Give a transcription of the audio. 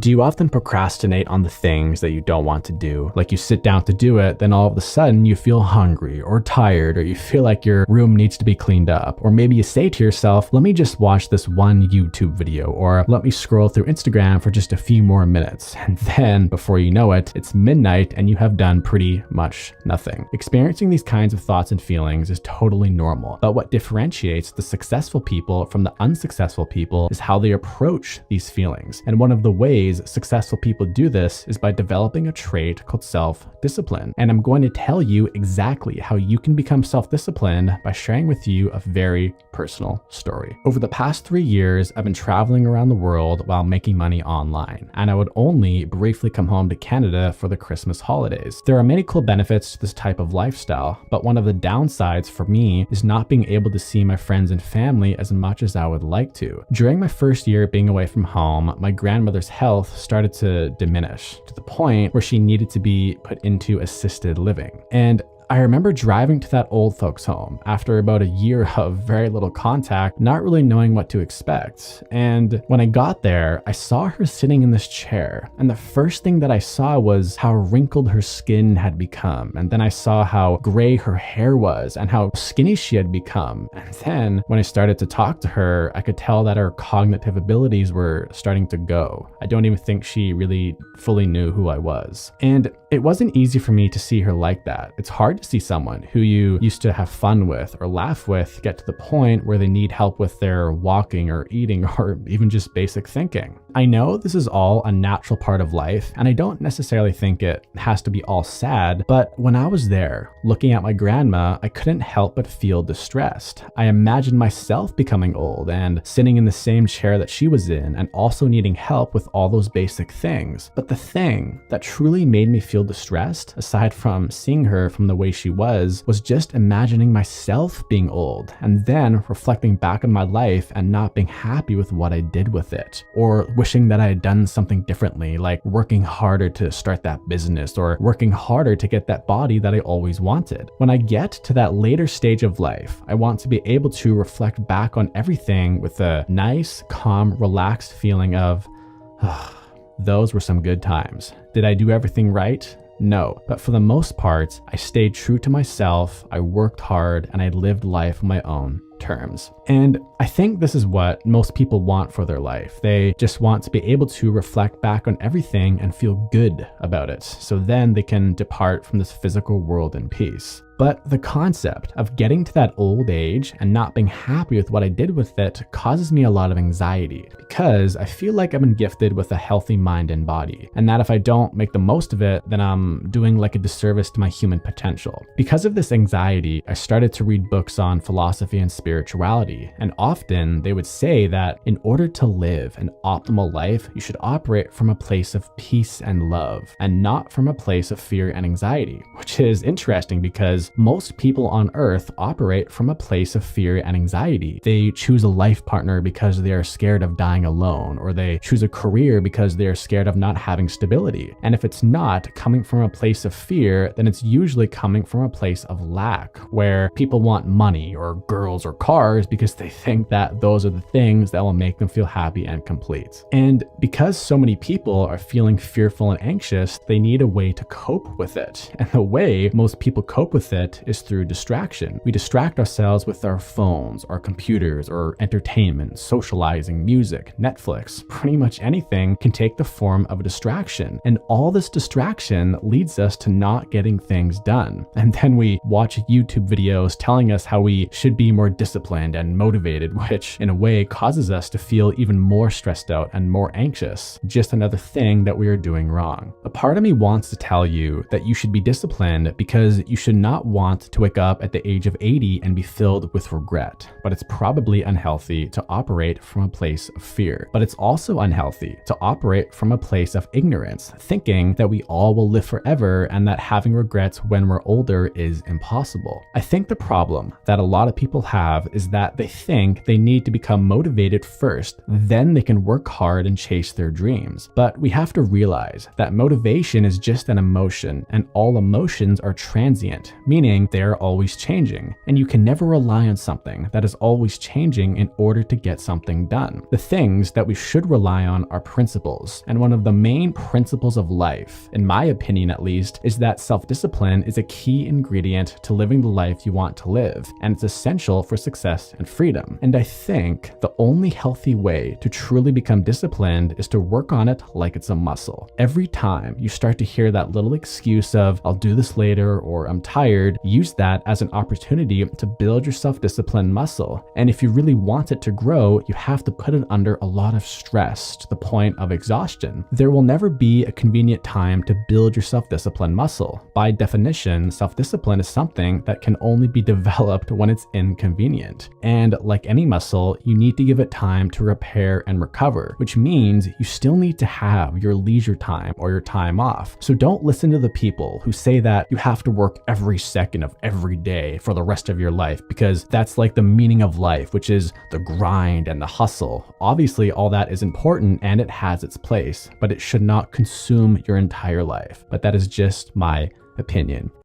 Do you often procrastinate on the things that you don't want to do? Like you sit down to do it, then all of a sudden you feel hungry or tired, or you feel like your room needs to be cleaned up. Or maybe you say to yourself, let me just watch this one YouTube video, or let me scroll through Instagram for just a few more minutes. And then before you know it, it's midnight and you have done pretty much nothing. Experiencing these kinds of thoughts and feelings is totally normal. But what differentiates the successful people from the unsuccessful people is how they approach these feelings. And one of the ways successful people do this is by developing a trait called self-discipline. And I'm going to tell you exactly how you can become self-disciplined by sharing with you a very personal story. Over the past 3 years, I've been traveling around the world while making money online, and I would only briefly come home to Canada for the Christmas holidays. There are many cool benefits to this type of lifestyle, but one of the downsides for me is not being able to see my friends and family as much as I would like to. During my first year being away from home, my grandmother's health started to diminish to the point where she needed to be put into assisted living. And I remember driving to that old folks home after about a year of very little contact, not really knowing what to expect. And when I got there, I saw her sitting in this chair. And the first thing that I saw was how wrinkled her skin had become. And then I saw how gray her hair was and how skinny she had become. And then when I started to talk to her, I could tell that her cognitive abilities were starting to go. I don't even think she really fully knew who I was. And it wasn't easy for me to see her like that. It's hard to see someone who you used to have fun with or laugh with get to the point where they need help with their walking or eating or even just basic thinking. I know this is all a natural part of life, and I don't necessarily think it has to be all sad, but when I was there looking at my grandma, I couldn't help but feel distressed. I imagined myself becoming old and sitting in the same chair that she was in and also needing help with all those basic things. But the thing that truly made me feel distressed, aside from seeing her from the way she was just imagining myself being old and then reflecting back on my life and not being happy with what I did with it, or wishing that I had done something differently, like working harder to start that business or working harder to get that body that I always wanted. When I get to that later stage of life, I want to be able to reflect back on everything with a nice, calm, relaxed feeling of, those were some good times. Did I do everything right? No, but for the most part, I stayed true to myself, I worked hard, and I lived life on my own terms. And I think this is what most people want for their life. They just want to be able to reflect back on everything and feel good about it, so then they can depart from this physical world in peace. But the concept of getting to that old age and not being happy with what I did with it causes me a lot of anxiety, because I feel like I've been gifted with a healthy mind and body, and that if I don't make the most of it, then I'm doing like a disservice to my human potential. Because of this anxiety, I started to read books on philosophy and spirituality, and often they would say that in order to live an optimal life, you should operate from a place of peace and love, and not from a place of fear and anxiety, which is interesting because most people on earth operate from a place of fear and anxiety. They choose a life partner because they are scared of dying alone, or they choose a career because they are scared of not having stability. And if it's not coming from a place of fear, then it's usually coming from a place of lack, where people want money or girls or cars because they think that those are the things that will make them feel happy and complete. And because so many people are feeling fearful and anxious, they need a way to cope with it. And the way most people cope with it is through distraction. We distract ourselves with our phones, our computers, or entertainment, socializing, music, Netflix. Pretty much anything can take the form of a distraction. And all this distraction leads us to not getting things done. And then we watch YouTube videos telling us how we should be more disciplined and motivated, which in a way causes us to feel even more stressed out and more anxious. Just another thing that we are doing wrong. A part of me wants to tell you that you should be disciplined because you should not want to wake up at the age of 80 and be filled with regret, but it's probably unhealthy to operate from a place of fear. But it's also unhealthy to operate from a place of ignorance, thinking that we all will live forever and that having regrets when we're older is impossible. I think the problem that a lot of people have have is that they think they need to become motivated first, then they can work hard and chase their dreams. But we have to realize that motivation is just an emotion, and all emotions are transient, meaning they are always changing, and you can never rely on something that is always changing in order to get something done. The things that we should rely on are principles, and one of the main principles of life, in my opinion at least, is that self-discipline is a key ingredient to living the life you want to live, and it's essential for success and freedom. And I think the only healthy way to truly become disciplined is to work on it like it's a muscle. Every time you start to hear that little excuse of, I'll do this later, or I'm tired, use that as an opportunity to build your self-discipline muscle. And if you really want it to grow, you have to put it under a lot of stress to the point of exhaustion. There will never be a convenient time to build your self-discipline muscle. By definition, self-discipline is something that can only be developed when it's inconvenient. And like any muscle, you need to give it time to repair and recover, which means you still need to have your leisure time or your time off. So don't listen to the people who say that you have to work every second of every day for the rest of your life, because that's like the meaning of life, which is the grind and the hustle. Obviously, all that is important and it has its place, but it should not consume your entire life. But that is just my opinion.